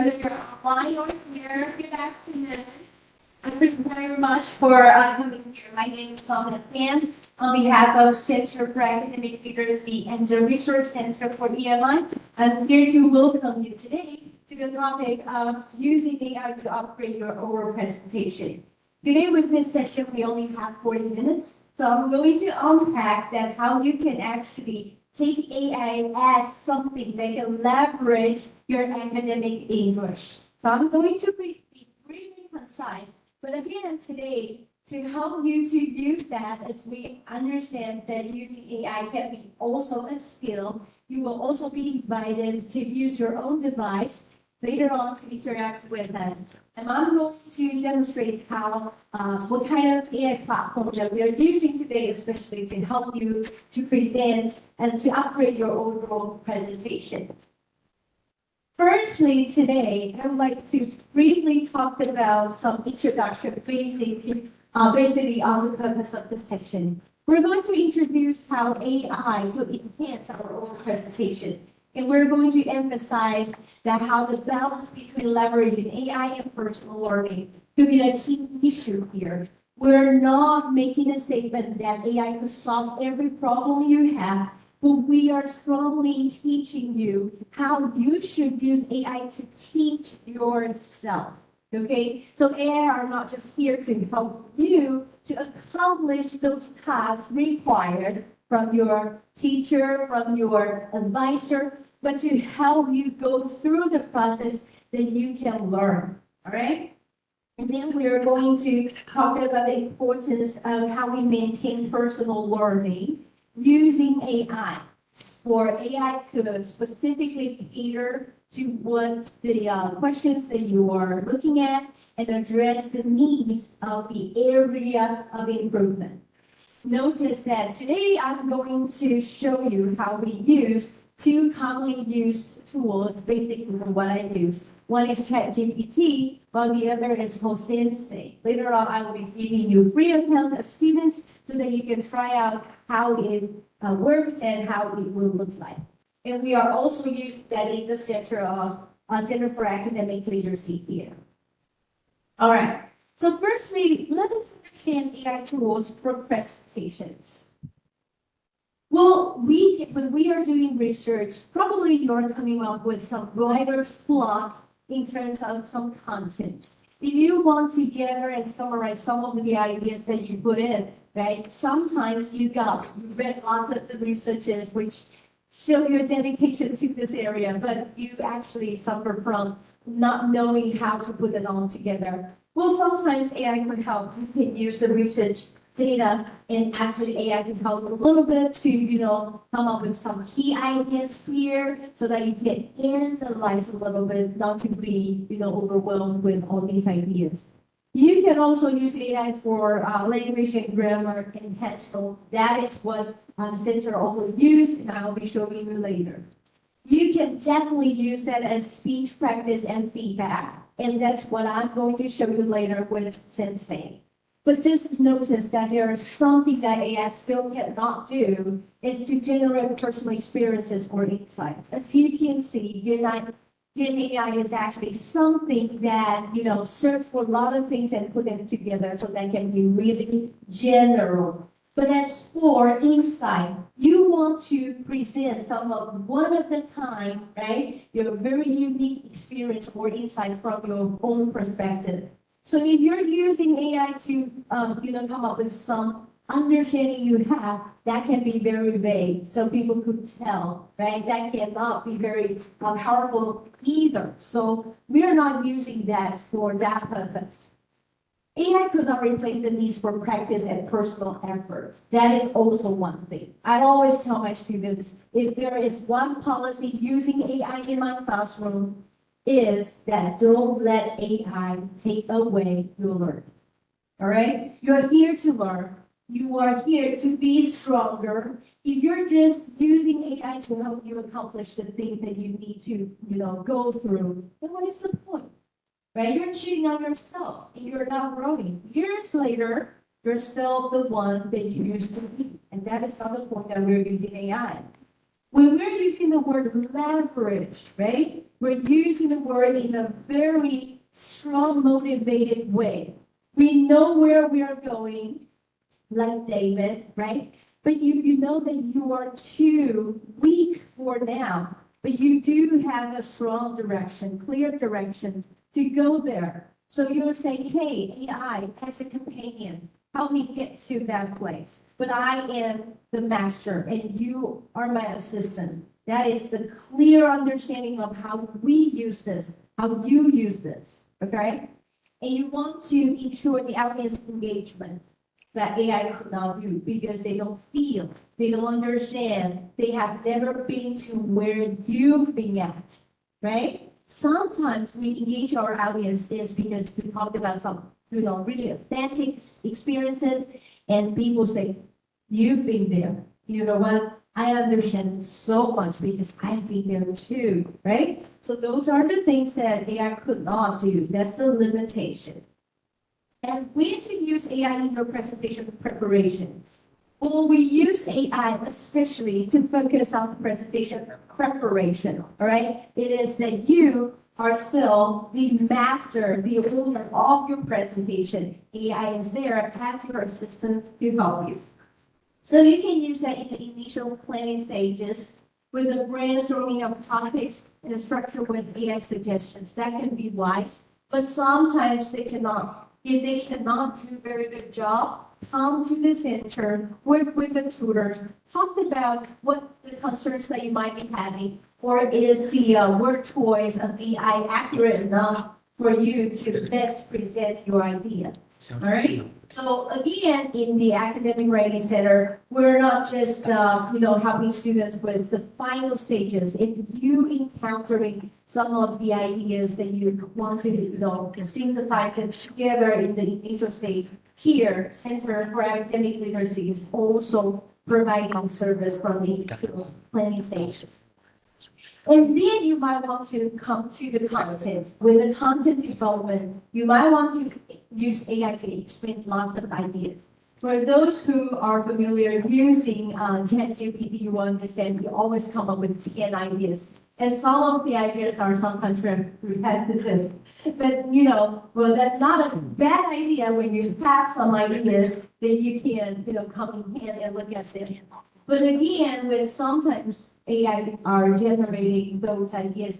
whether you're online or here, good afternoon. Thank you very much for coming here. My name is Sonia Fan on behalf of Center for Academic Literacy and the Resource Center for EMI. I'm here to welcome you today to the topic of using AI to upgrade your oral presentation. Today with this session, we only have 40 minutes. So I'm going to unpack that how you can actually take AI as something that can leverage your academic English. So I'm going to be really concise. But again, today, to help you to use that, as we understand that using AI can be also a skill, you will also be invited to use your own device later on to interact with us. And I'm going to demonstrate how, what kind of AI platform that we are using today, especially to help you to present and to upgrade your overall presentation. Firstly, today, I would like to briefly talk about some introduction, basically on the purpose of the session. We're going to introduce how AI will enhance our own presentation. And we're going to emphasize that how the balance between leveraging AI and personal learning could be a key issue here. We're not making a statement that AI will solve every problem you have, but we are strongly teaching you how you should use AI to teach yourself. Okay? So AI are not just here to help you to accomplish those tasks required from your teacher, from your advisor, but to help you go through the process that you can learn. All right? And then we are going to talk about the importance of how we maintain personal learning using AI. For AI could specifically cater to what the questions that you are looking at and address the needs of the area of improvement. Notice that today I'm going to show you how we use two commonly used tools, basically what I use. One is ChatGPT, while the other is Sensei. Later on, I will be giving you free account as students so that you can try out how it works and how it will look like. And we are also using that in the Center for Academic Literacy here. All right. So firstly, let us understand AI tools for presentations. Well, when we are doing research, probably you're coming up with some writer's block in terms of some content. If you want to gather and summarize some of the ideas that you put in, right? Sometimes you read lots of the researches which show your dedication to this area, but you actually suffer from not knowing how to put it all together. Well, sometimes AI could help. You can use the research data and ask the AI to help a little bit to, come up with some key ideas here so that you can analyze a little bit, not to be, overwhelmed with all these ideas. You can also use AI for language and grammar enhancement. That is what the center also used, and I'll be showing you later. You can definitely use that as speech practice and feedback, and that's what I'm going to show you later with Sensei. But just notice that there is something that AI still cannot do, is to generate personal experiences or insights. As you can see, Gen AI is actually something that, search for a lot of things and put them together so that can be really general. But as for insight, you want to present some of one of the kind, right? Your very unique experience or insight from your own perspective. So if you're using AI to, come up with some understanding you have, that can be very vague. So people could tell, right? That cannot be very powerful either. So we are not using that for that purpose. AI could not replace the needs for practice and personal effort. That is also one thing. I always tell my students, if there is one policy using AI in my classroom, is that don't let AI take away your learning. All right? You're here to learn. You are here to be stronger. If you're just using AI to help you accomplish the thing that you need to, go through, then what is the point? Right? You're cheating on yourself and you're not growing. Years later, you're still the one that you used to be. And that is not the point that we're using AI. When we're using the word leverage, right? We're using the word in a very strong, motivated way. We know where we are going, like David, right? But you know that you are too weak for now, but you do have a strong direction, clear direction to go there. So you're saying, hey, AI, as a companion, help me get to that place. But I am the master and you are my assistant. That is the clear understanding of how we use this, how you use this, okay? And you want to ensure the audience engagement that AI could not do because they don't feel, they don't understand, they have never been to where you've been at, right? Sometimes we engage our audience is because we talked about some, really authentic experiences, and people say, you've been there. You know what? I understand so much because I've been there too, right? So those are the things that AI could not do. That's the limitation. And when to use AI in your presentation preparation? Well, we use AI especially to focus on presentation preparation, all right? It is that you are still the master, the owner of your presentation. AI is there as your assistant to help you. So you can use that in the initial planning stages with the brainstorming of topics and the structure with AI suggestions. That can be wise, but sometimes they cannot. If they cannot do a very good job, come to the center, work with the tutors, talk about what the concerns that you might be having, or is the word choice of AI accurate enough for you to best present your idea. All right. So again, in the Academic Writing Center, we're not just helping students with the final stages. If you encountering some of the ideas that you want to synthesize them together in the initial stage, here, Center for Academic Literacy is also providing service from the planning stage. And then you might want to come to the content. With the content development, you might want to use AI to explain lots of ideas. For those who are familiar using ChatGPT, you will understand you always come up with 10 ideas. And some of the ideas are sometimes repetitive. But, well, that's not a bad idea when you have some ideas that you can, come in hand and look at them. But again, with sometimes AI are generating those ideas,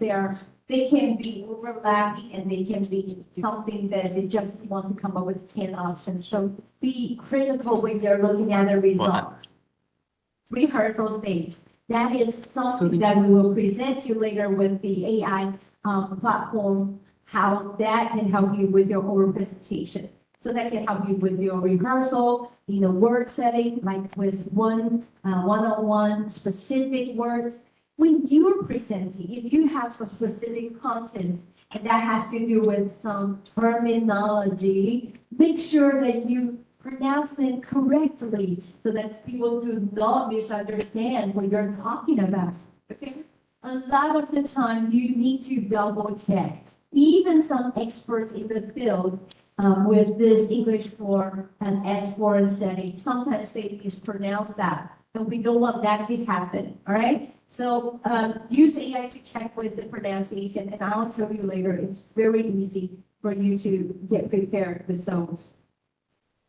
they can be overlapping and they can be something that they just want to come up with 10 options. So be critical when you're looking at the results. Rehearsal stage. That is something that we will present to you later with the AI platform, how that can help you with your oral presentation. So that can help you with your rehearsal in a word setting, like with one-on-one specific words. When you're presenting, if you have some specific content and that has to do with some terminology, make sure that you pronounce them correctly so that people do not misunderstand what you're talking about. Okay? A lot of the time, you need to double check. Even some experts in the field with this English for an S4 setting, sometimes they mispronounce that, and we don't want that to happen, all right? So use AI to check with the pronunciation, and I'll show you later. It's very easy for you to get prepared with those.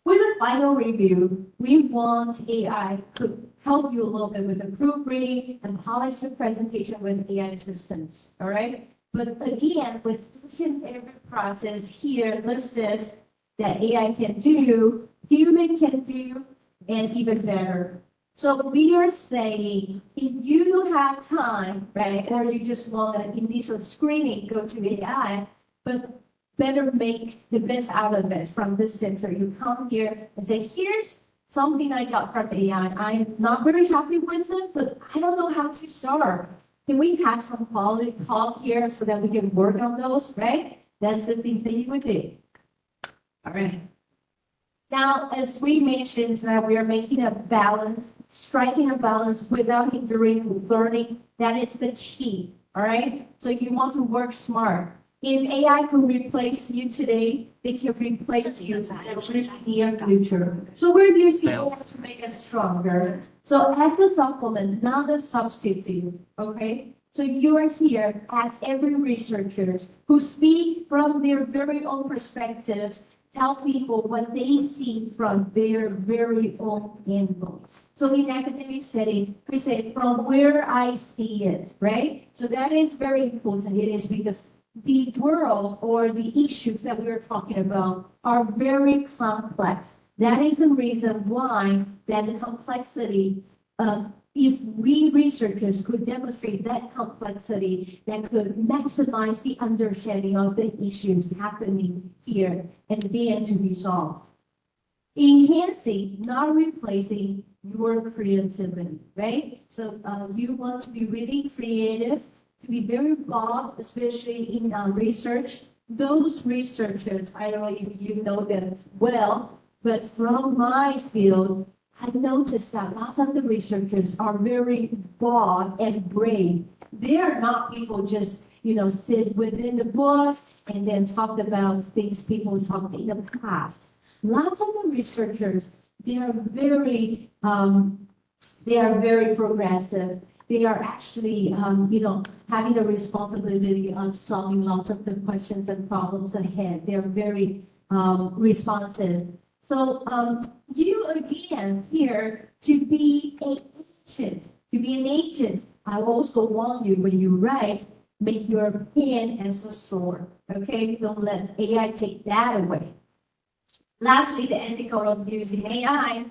With the final review, we want AI to help you a little bit with the proofreading and polish the presentation with AI assistance, all right? But again, with each and every process here listed that AI can do, human can do, and even better. So we are saying, if you don't have time, right, or you just want an initial screening, go to AI, but better make the best out of it from this center. You come here and say, here's something I got from AI. I'm not very happy with it, but I don't know how to start. Can we have some quality talk here so that we can work on those, right? That's the thing that you would do. All right. Now, as we mentioned, that we are making a balance, striking a balance without hindering learning. That is the key. All right. So you want to work smart. If AI can replace you today, it can replace you in the near future. So we're using AI to make us stronger. So as a supplement, not a substitute, okay? So you are here as every researchers who speak from their very own perspectives, tell people what they see from their very own angle. So in academic setting, we say from where I see it, right? So that is very important. It is because the world or the issues that we're talking about are very complex. That is the reason why that the complexity, if we researchers could demonstrate that complexity, that could maximize the understanding of the issues happening here and then to be solved. Enhancing, not replacing your creativity, right? So you want to be really creative, to be very involved, especially in research. Those researchers, I don't know if you know them well, but from my field, I noticed that lots of the researchers are very bold and brave. They are not people just, sit within the books and then talk about things people talked in the past. Lots of the researchers, they are very progressive. They are actually, having the responsibility of solving lots of the questions and problems ahead. They're very responsive. So you again here to be an agent. To be an agent, I also want you when you write, make your pen as a sword. Okay, don't let AI take that away. Lastly, the ethical of using AI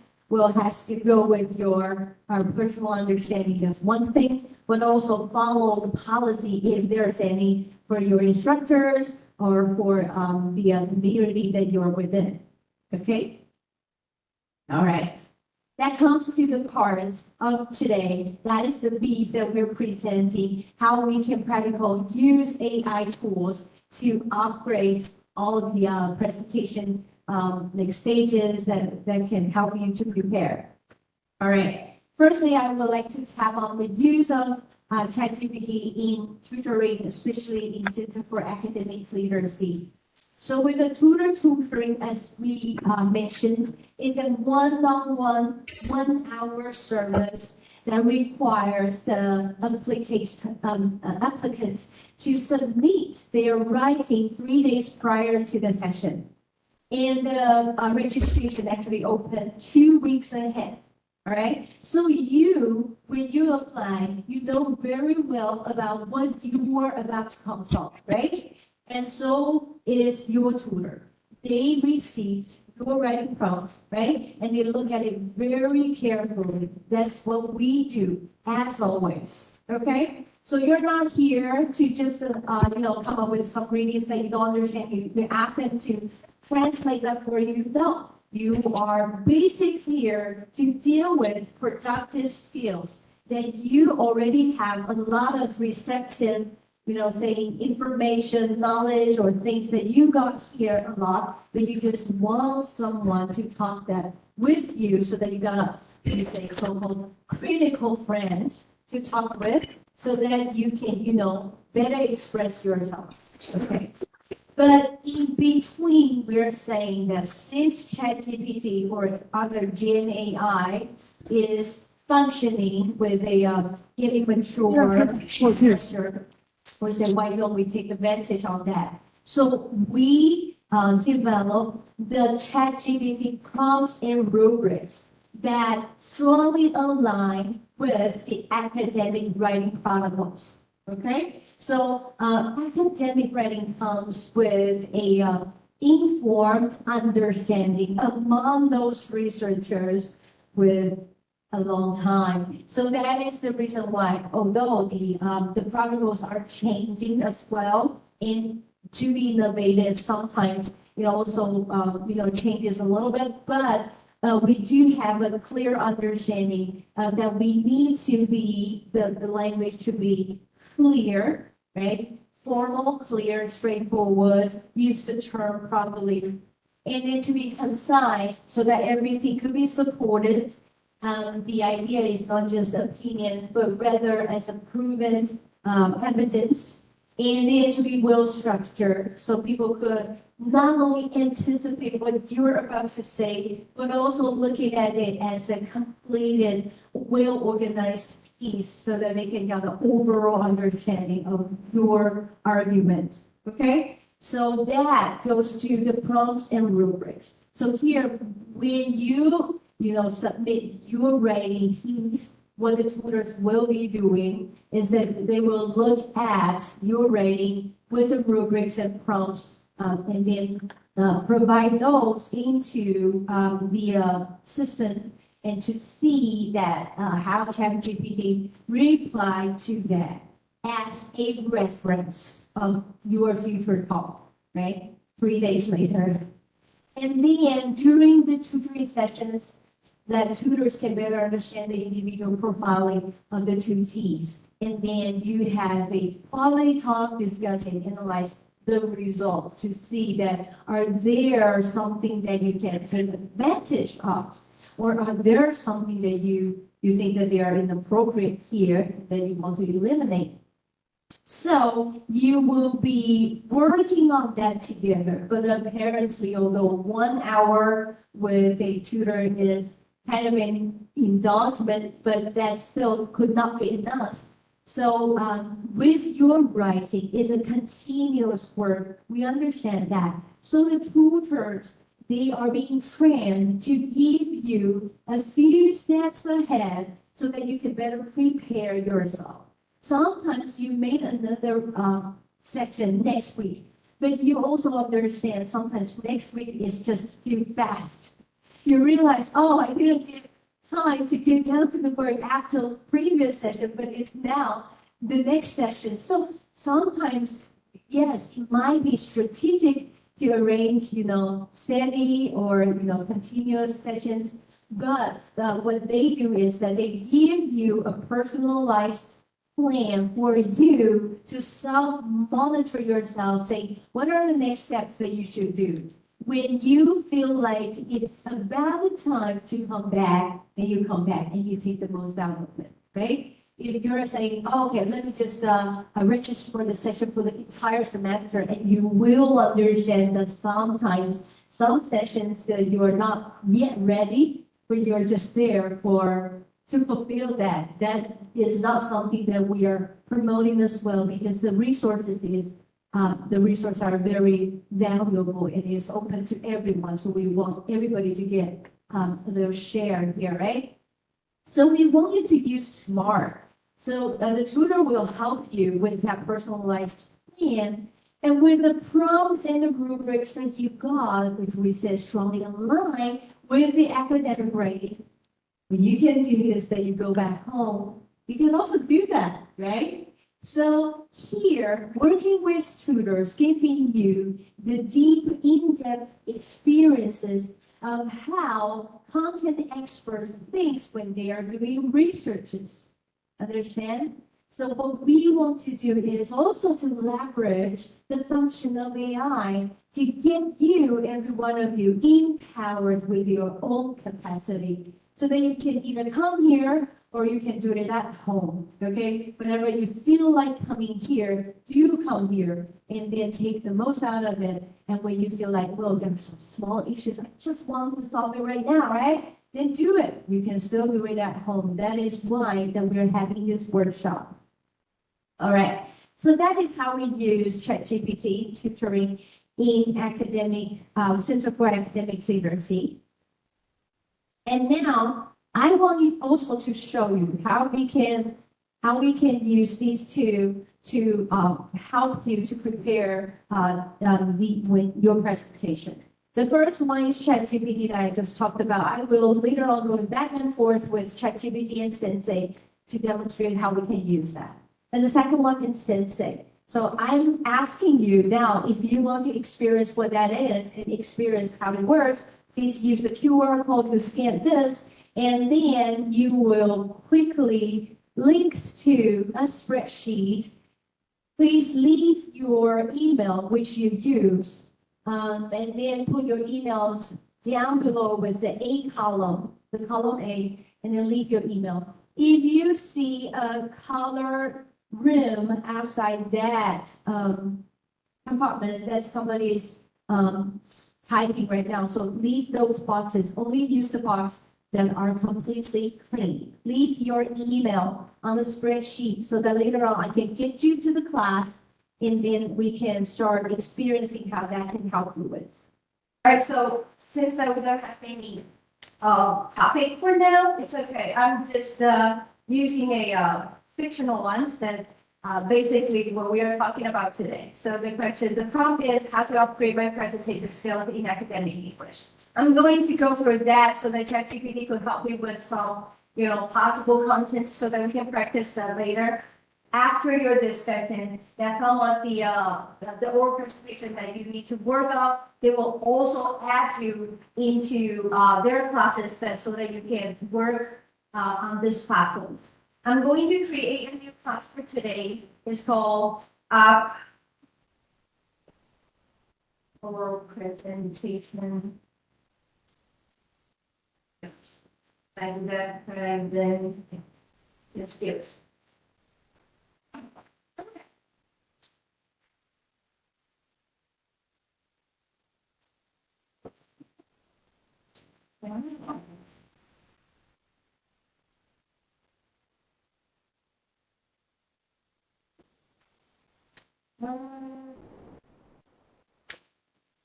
has to go with your personal understanding of one thing, but also follow the policy if there's any for your instructors or for the community that you're within. Okay? All right. That comes to the part of today. That is the beat that we're presenting, how we can practically use AI tools to upgrade all of the presentation stages that can help you to prepare. All right. Firstly, I would like to tap on the use of ChatGPT in tutoring, especially in Center for Academic Literacy. So with the tutoring, as we mentioned, is a one-on-one, 1-hour service that requires the applicants to submit their writing 3 days prior to the session. And the registration actually opened 2 weeks ahead. All right. So when you apply, you know very well about what you are about to consult, right? And so is your tutor. They received your writing prompt, right? And they look at it very carefully. That's what we do, as always. Okay? So you're not here to just, come up with some readings that you don't understand. You ask them to translate that for you. No, you are basically here to deal with productive skills that you already have a lot of receptive, saying information, knowledge, or things that you got here a lot, but you just want someone to talk that with you so that you got so-called critical friends to talk with so that you can, better express yourself. Okay. But in between, we're saying that since ChatGPT or other Gen AI is functioning with a immature gesture, we say, why don't we take advantage of that? So we develop the ChatGPT prompts and rubrics that strongly align with the academic writing protocols. Okay? So academic writing comes with a informed understanding among those researchers with a long time. So that is the reason why, although the protocols are changing as well, and to be innovative, sometimes it also changes a little bit, but we do have a clear understanding that we need to be the language to be clear, right? Formal, clear, straightforward, use the term properly, and then to be concise so that everything could be supported. The idea is not just opinion, but rather as a proven evidence And it to be well structured, so people could not only anticipate what you're about to say, but also looking at it as a completed, well-organized piece so that they can have the overall understanding of your argument. Okay? So that goes to the prompts and rubrics. So here, when you submit your writing piece, what the tutors will be doing is that they will look at your writing with the rubrics and prompts, and then provide those into the system, and to see that how ChatGPT replied to that as a reference of your future talk, right? 3 days later. And then during the tutoring sessions, that tutors can better understand the individual profiling of the tutees. And then you have a quality talk, discuss and analyze the results to see that are there something that you can take advantage of, or are there something that you think that they are inappropriate here that you want to eliminate. So you will be working on that together, but apparently, although 1 hour with a tutor is kind of an indulgement, but that still could not be enough. So with your writing, it's a continuous work. We understand that. So the tutors, they are being trained to give you a few steps ahead so that you can better prepare yourself. Sometimes you make another section next week, but you also understand sometimes next week is just too fast. You realize, oh, I didn't get time to get down to the word after the previous session, but it's now the next session. So sometimes, yes, it might be strategic to arrange, steady or, continuous sessions. But what they do is that they give you a personalized plan for you to self-monitor yourself, say, what are the next steps that you should do? When you feel like it's about the time to come back, and you come back and you take the most out of it, right? If you're saying, oh, okay, let me just register for the session for the entire semester, and you will understand that sometimes some sessions that you are not yet ready, but you're just there to fulfill that. That is not something that we are promoting as well, because the resources are very valuable and it's open to everyone. So we want everybody to get their share here, right? So we want you to use SMART. So the tutor will help you with that personalized plan, and with the prompts and the rubrics that you got, which we said strongly align with the academic grade. When you can do this, that you go back home, you can also do that, right? So here, working with tutors, giving you the deep, in-depth experiences of how content experts think when they are doing researches. Understand? So what we want to do is also to leverage the function of AI to get you, every one of you, empowered with your own capacity, so that you can either come here or you can do it at home, okay? Whenever you feel like coming here, do come here and then take the most out of it. And when you feel like, well, there's some small issues, I just want to solve it right now, right? Then do it. You can still do it at home. That is why that we're having this workshop. All right. So that is how we use ChatGPT tutoring in academic, Center for Academic Literacy. And now I want you also to show you how we can use these two to help you to prepare your presentation. The first one is ChatGPT that I just talked about. I will later on go back and forth with ChatGPT and Sensei to demonstrate how we can use that. And the second one is Sensei. So I'm asking you now, if you want to experience what that is and experience how it works, please use the QR code to scan this, and then you will quickly link to a spreadsheet. Please leave your email, which you use, and then put your emails down below with the A column, the column A, and then leave your email. If you see a color room outside that compartment that somebody is typing right now. So leave those boxes. Only use the box that are completely clean. Leave your email on the spreadsheet so that later on I can get you to the class and then we can start experiencing how that can help you with. All right, so since I don't have any topic for now, it's okay. I'm just using a fictional ones that basically what we are talking about today. So the prompt is how to upgrade my presentation skills in academic English. I'm going to go through that so that ChatGPT could help me with some, possible content so that we can practice that later. After your discussion, that's not what the organization that you need to work on. They will also add you into their classes so that you can work on this platform. I'm going to create a new class for today. It's called oral presentation. And then let's do it.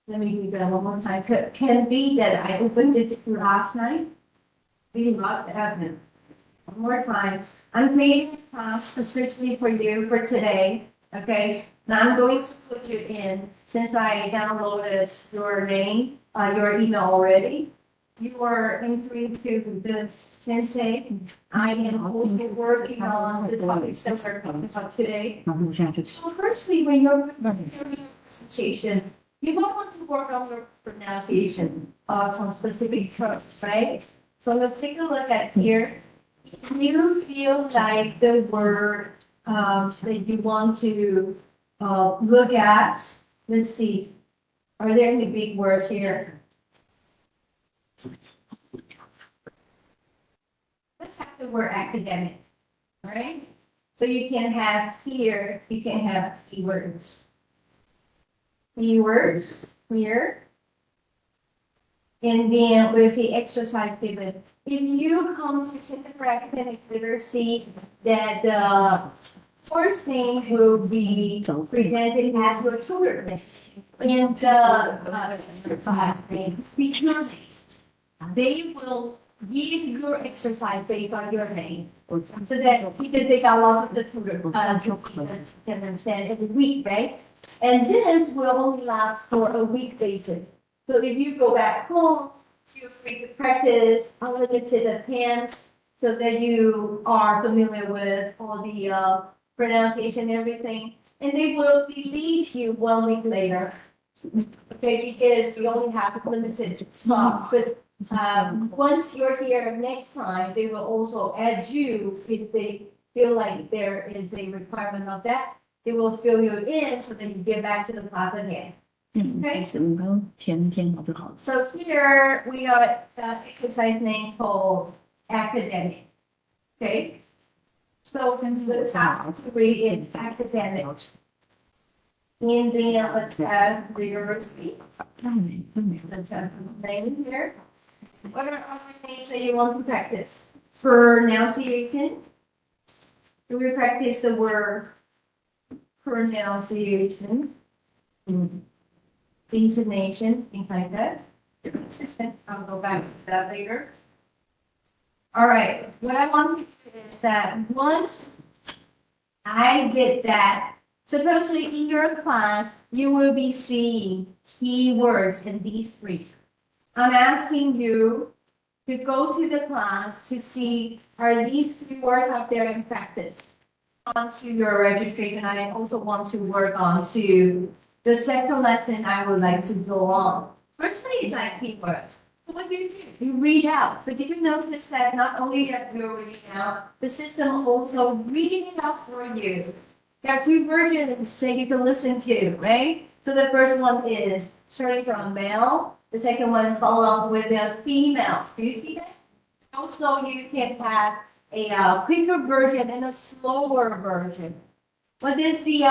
Let me do that one more time. Can be that I opened it last night. We love to have it. One more time. I'm creating a class especially for you for today. Okay. Now I'm going to put you in since I downloaded your name, your email already. You are entering to this sensei. I am also working on the topics that we're talking about today. So firstly, when you're preparing your presentation, you might want to work on your pronunciation of some specific terms, right? So let's take a look at here. If you feel like the word that you want to look at, let's see, are there any big words here? Let's have the word academic, all right? So you can have here, you can have keywords. Keywords here. And then with the exercise given, if you come to Center for Academic Literacy, that the first thing will be presented as your tutor list. And the exercise because they will give your exercise based on your name. So that because they got lots of the tutor can understand every week, right? And this will only last for a week basis. So if you go back home, feel free to practice unlimited attempts so that you are familiar with all the pronunciation and everything. And they will delete you 1 week later. Okay, because we only have limited slots. But once you're here next time, they will also add you if they feel like there is a requirement of that. They will fill you in so that you get back to the class again. Okay. So here we are at exercise name called academic. Okay. So the task to read is academic. And then let's have the university. Let's have the name here. What are other names that you want to practice? Pronunciation. Do we practice the word pronunciation? Intonation, things like that. I'll go back to that later. All right, what I want to do is that once I did that, supposedly in your class, you will be seeing keywords in these three. I'm asking you to go to the class to see are these three words out there in practice. Onto your registration, I also want to work on to the second lesson I would like to go on. Firstly, it's like keywords. What do? You read out. But did you notice that not only that you're reading out, the system also reading it out for you. There are two versions that you can listen to, right? So the first one is starting from male. The second one follow up with the female. Do you see that? Also, you can have a quicker version and a slower version. What is the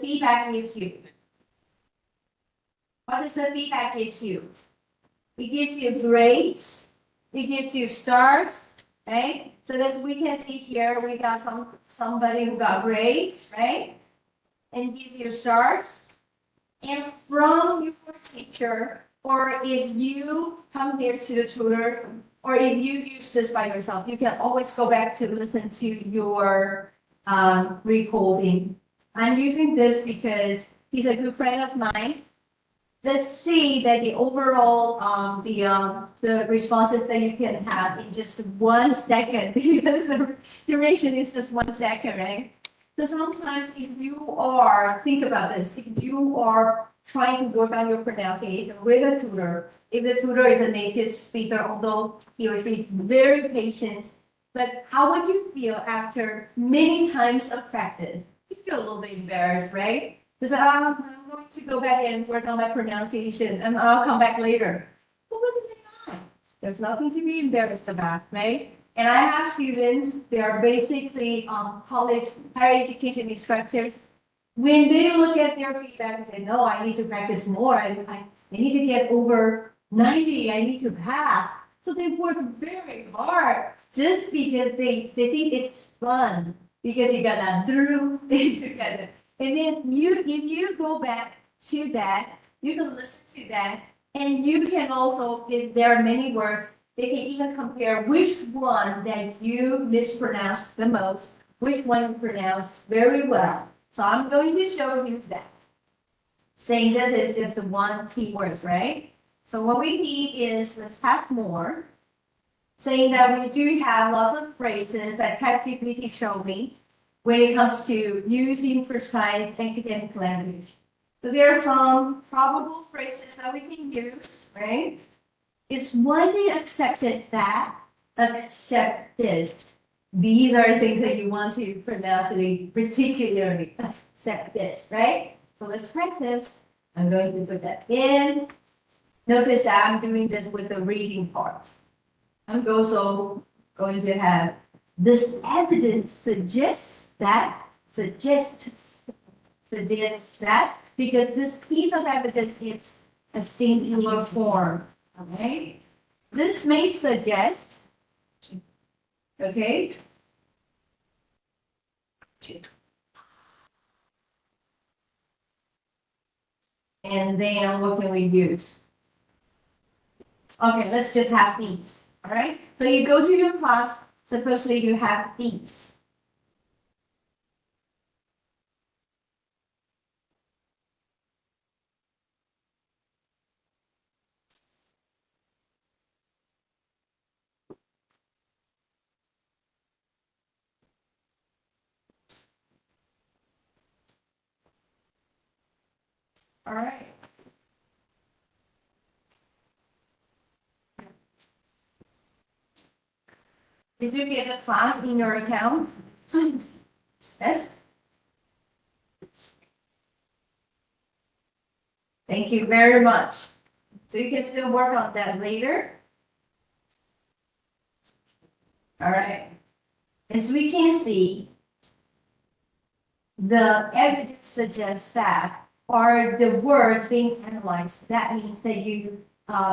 feedback gives you? What does the feedback gives you? It gives you grades, it gives you stars, right? So as we can see here, we got somebody who got grades, right? And gives you stars. And from your teacher, or if you come here to the tutor, or if you use this by yourself, you can always go back to listen to your recording. I'm using this because he's a good friend of mine. Let's see that the overall the responses that you can have in just 1 second, because the duration is just 1 second, right? So sometimes if you are, think about this, if you are trying to work on your pronunciation with a tutor, if the tutor is a native speaker, although he or she is very patient, but how would you feel after many times of practice? You feel a little bit embarrassed, right? Because I'm going to go back and work on my pronunciation and I'll come back later. But what do they want? There's nothing to be embarrassed about, right? And I have students, they are basically college, higher education instructors. When they look at their feedback and say, no, I need to practice more, I need to get over 90, I need to pass. So they work very hard just because they think it's fun, because you got that through, you got it. And then if you go back to that, you can listen to that, and you can also, if there are many words, they can even compare which one that you mispronounced the most, which one you pronounced very well. So I'm going to show you that. Saying this is just the one keyword, right? So what we need is, let's have more. Saying that we do have lots of phrases that ChatGPT showed me when it comes to using precise academic language. So there are some probable phrases that we can use, right? It's widely accepted that accepted. These are things that you want to pronounce particularly accepted, right? So let's practice. I'm going to put that in. Notice that I'm doing this with the reading part. I'm also going to have this evidence suggests that, because this piece of evidence is a singular form. Okay, this may suggest, okay, and then what can we use? Okay, let's just have these, all right? So you go to your class, supposedly you have these. All right. Did you get a class in your account? Yes. Thank you very much. So you can still work on that later. All right. As we can see, the evidence suggests that are the words being analyzed. That means that you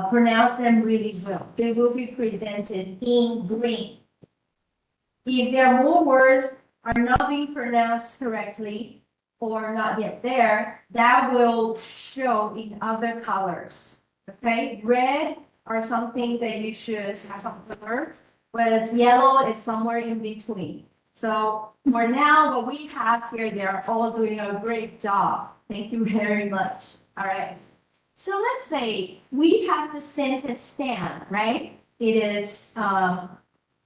pronounce them really well. They will be presented in green. If there are more words are not being pronounced correctly or not yet there, that will show in other colors. Okay, red are something that you should have some color, whereas yellow is somewhere in between. So for now, what we have here, they're all doing a great job. Thank you very much. All right. So let's say we have the sentence stand, right? It is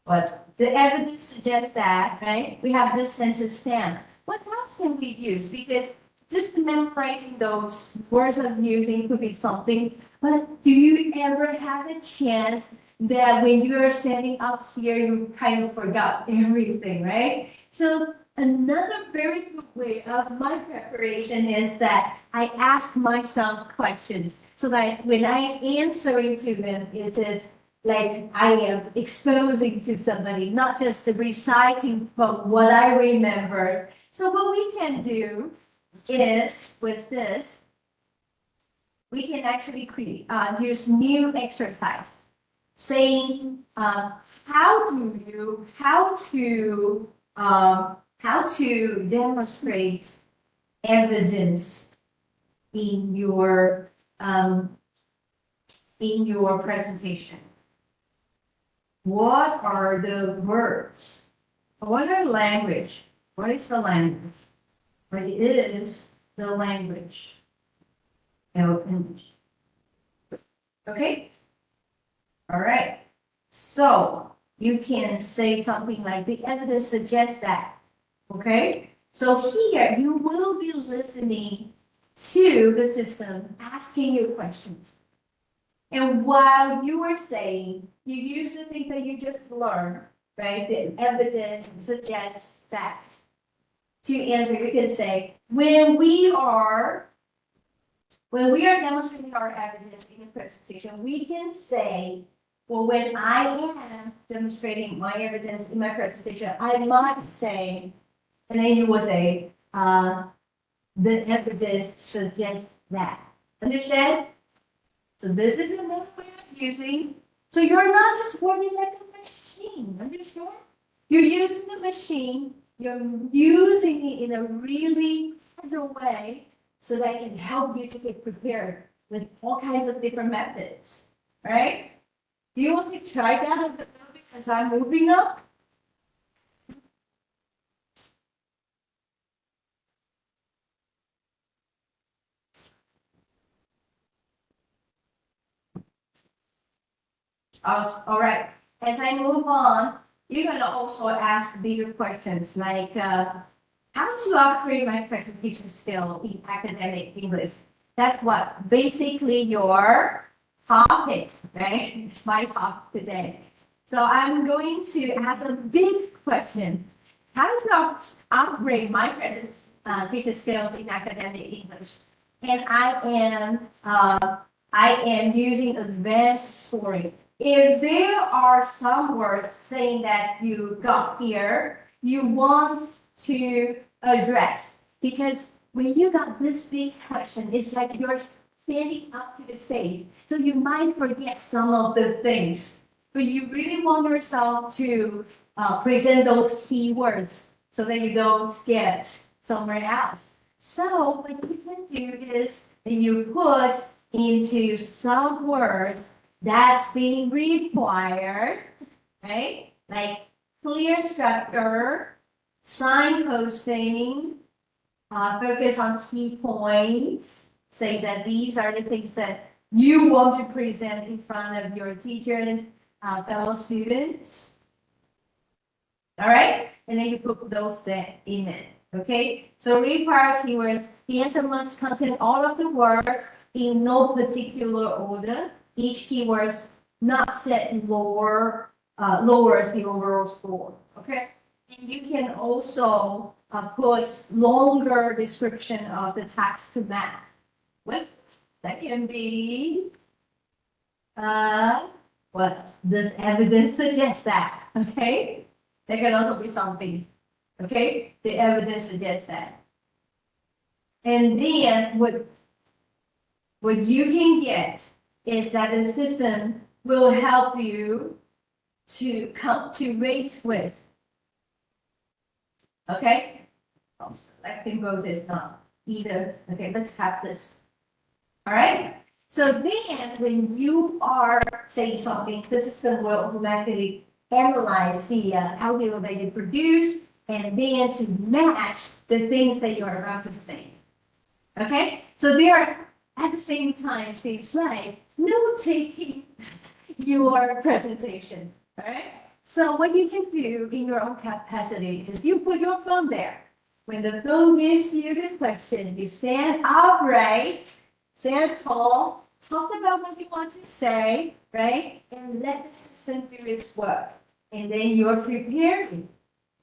what the evidence suggests that, right? We have this sentence stand. What else can we use? Because just memorizing those words of using could be something, but do you ever have a chance that when you are standing up here, you kind of forgot everything, right? So another very good way of my preparation is that I ask myself questions so that when I answer to them, it's if like I am exposing to somebody, not just reciting from what I remember. So what we can do is with this, we can actually create, use new exercise saying, how to demonstrate evidence in your presentation. What are the words? What are language? What is the language? What is the language? Okay? All right. So you can say something like the evidence suggests that. Okay? So here you will be listening to the system asking you questions. And while you are saying, you use the thing that you just learned, right? The evidence suggests that. To answer, you can say, when we are demonstrating our evidence in a presentation, we can say, well, when I am demonstrating my evidence in my presentation, I might say, and then you will say, the evidence suggests that. Understand? So this is another way of using. So you're not just working like a machine, understand? You're using the machine, you're using it in a really clever way so that it can help you to get prepared with all kinds of different methods, right? Do you want to try that a bit as I'm moving up? All right. As I move on, you're going to also ask bigger questions like, how to upgrade my presentation skill in academic English? That's what basically your topic, right? It's my topic today. So I'm going to ask a big question. How to upgrade my presentation skills in academic English? And I am using advanced scoring. If there are some words saying that you got here, you want to address, because when you got this big question, it's like you're standing up to the stage, so you might forget some of the things, but you really want yourself to present those keywords so that you don't get somewhere else. So what you can do is that you put into some words that's being required, right? Like clear structure, signposting, focus on key points, say that these are the things that you want to present in front of your teacher and fellow students. All right? And then you put those there in it, okay? So required keywords, the answer must contain all of the words in no particular order. Each keyword not set lowers the overall score, okay? And you can also put longer description of the text to map. What that can be, what does evidence suggest that, okay? That can also be something, okay? The evidence suggests that. And then what you can get is that the system will help you to come to rate with. Okay? Oh, selecting both is not either. Okay, let's have this. All right? So then when you are saying something, the system will automatically analyze the audio that you produce and then to match the things that you are about to say. Okay? So they are at the same time, same slide, note-taking your presentation, all right? So what you can do in your own capacity is you put your phone there. When the phone gives you the question, you stand upright, stand tall, talk about what you want to say, right? And let the system do its work. And then you're preparing.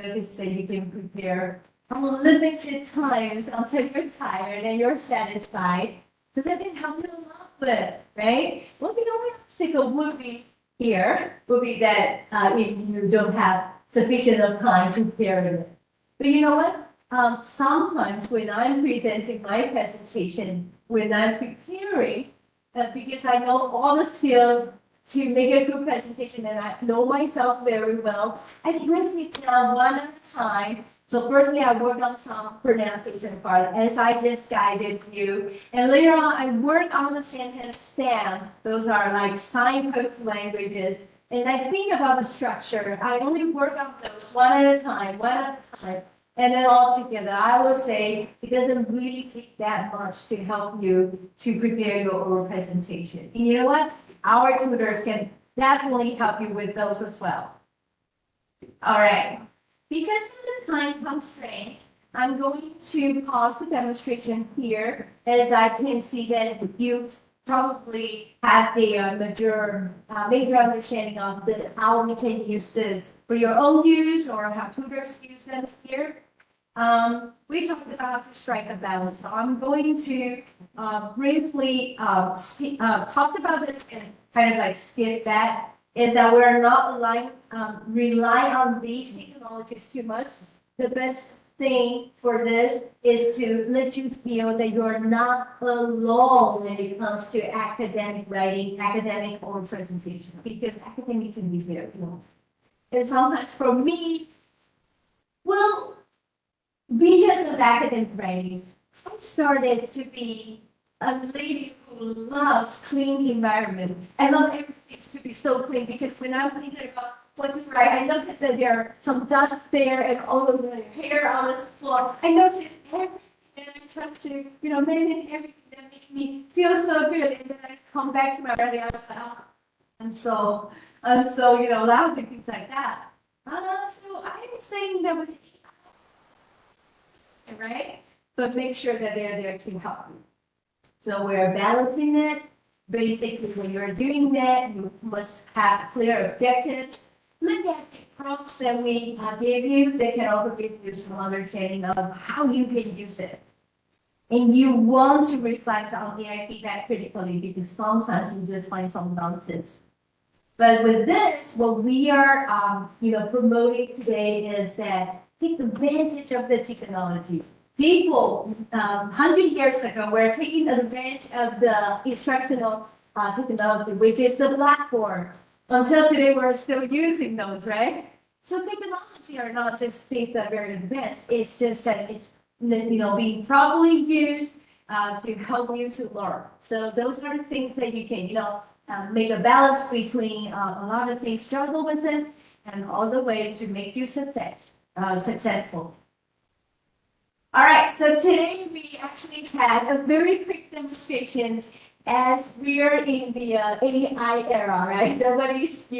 Notice that you can prepare unlimited times until you're tired and you're satisfied. So that can help you a lot with, right? Well, we don't have to take a movie here would be that if you don't have sufficient of time to prepare it. But you know what? Sometimes when I'm presenting my presentation, when I'm preparing, because I know all the skills to make a good presentation and I know myself very well, I break it down one at a time. So firstly, I work on some pronunciation part as I just guided you. And later on, I work on the sentence stem. Those are like signpost languages. And I think about the structure. I only work on those one at a time, one at a time. And then all together, I would say it doesn't really take that much to help you to prepare your oral presentation. And you know what? Our tutors can definitely help you with those as well. All right. Because of the time constraint, I'm going to pause the demonstration here, as I can see that you probably have the major understanding of how we can use this for your own use or how tutors use them here. We talked about how to strike a balance. So I'm going to briefly talk about this and kind of like skip that. Is that we're not relying on these technologies too much. The best thing for this is to let you feel that you're not alone when it comes to academic writing, academic or presentation, because academic can be very long. And sometimes for me, well, because of academic writing, I started to be a lady who loves clean environment. I love everything to be so clean because when I'm thinking about what to write, I notice that there are some dust there and all of the hair on this floor. I notice everything and I try to, manage everything that makes me feel so good. And then I come back to my writing, I was like, oh, I'm so, loud and things like that. So I'm saying that with right? But make sure that they're there to help you. So we're balancing it. Basically, when you're doing that, you must have clear objectives. Look at the prompts that we gave you. They can also give you some understanding of how you can use it. And you want to reflect on AI feedback critically because sometimes you just find some nonsense. But with this, what we are, promoting today is that take advantage of the technology. People, 100 years ago, were taking advantage of the instructional technology, which is the blackboard. Until today, we're still using those, right? So technology are not just things that are very advanced. It's just that it's, being properly used to help you to learn. So those are the things that you can, make a balance between a lot of things, struggle with it, and all the way to make you successful. All right, so today we actually had a very quick demonstration as we are in the AI era, right? Nobody's,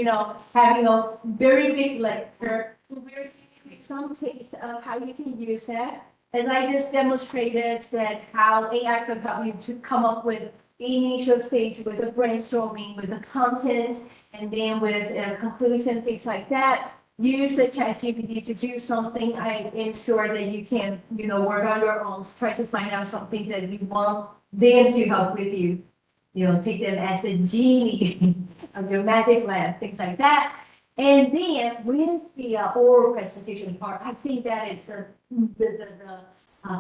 having a very big lecture. We're giving some tips of how you can use that. As I just demonstrated that how AI could help you to come up with the initial stage with the brainstorming, with the content, and then with conclusion, things like that. Use the ChatGPT to do something. I ensure that you can, work on your own, try to find out something that you want them to help with you. Take them as a genie of your magic lamp, things like that. And then with the oral presentation part, I think that is the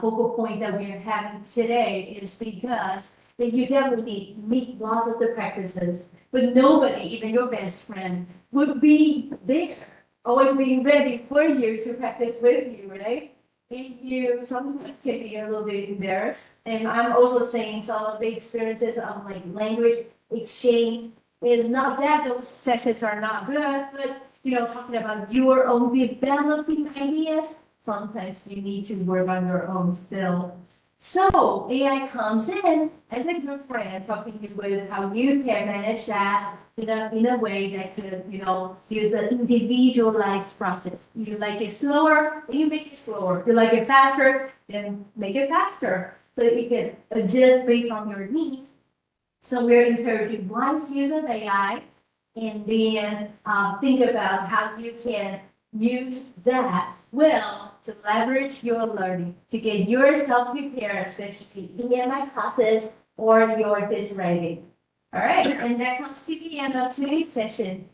focal point that we are having today is because that you definitely meet lots of the practices, but nobody, even your best friend, would be there, always being ready for you to practice with you, right? And you sometimes can be a little bit embarrassed. And I'm also saying some of the experiences of like language exchange is not that those sessions are not good, but talking about your own developing ideas, sometimes you need to work on your own still. So AI comes in as a good friend, helping you with how you can manage that in a way that could, use the individualized process. You like it slower, then you make it slower. You like it faster, then make it faster. So you can adjust based on your needs. So we're encouraging wise use of AI, and then think about how you can use that well to leverage your learning to get yourself prepared, especially in my classes or your this writing. All right, and that comes to the end of today's session.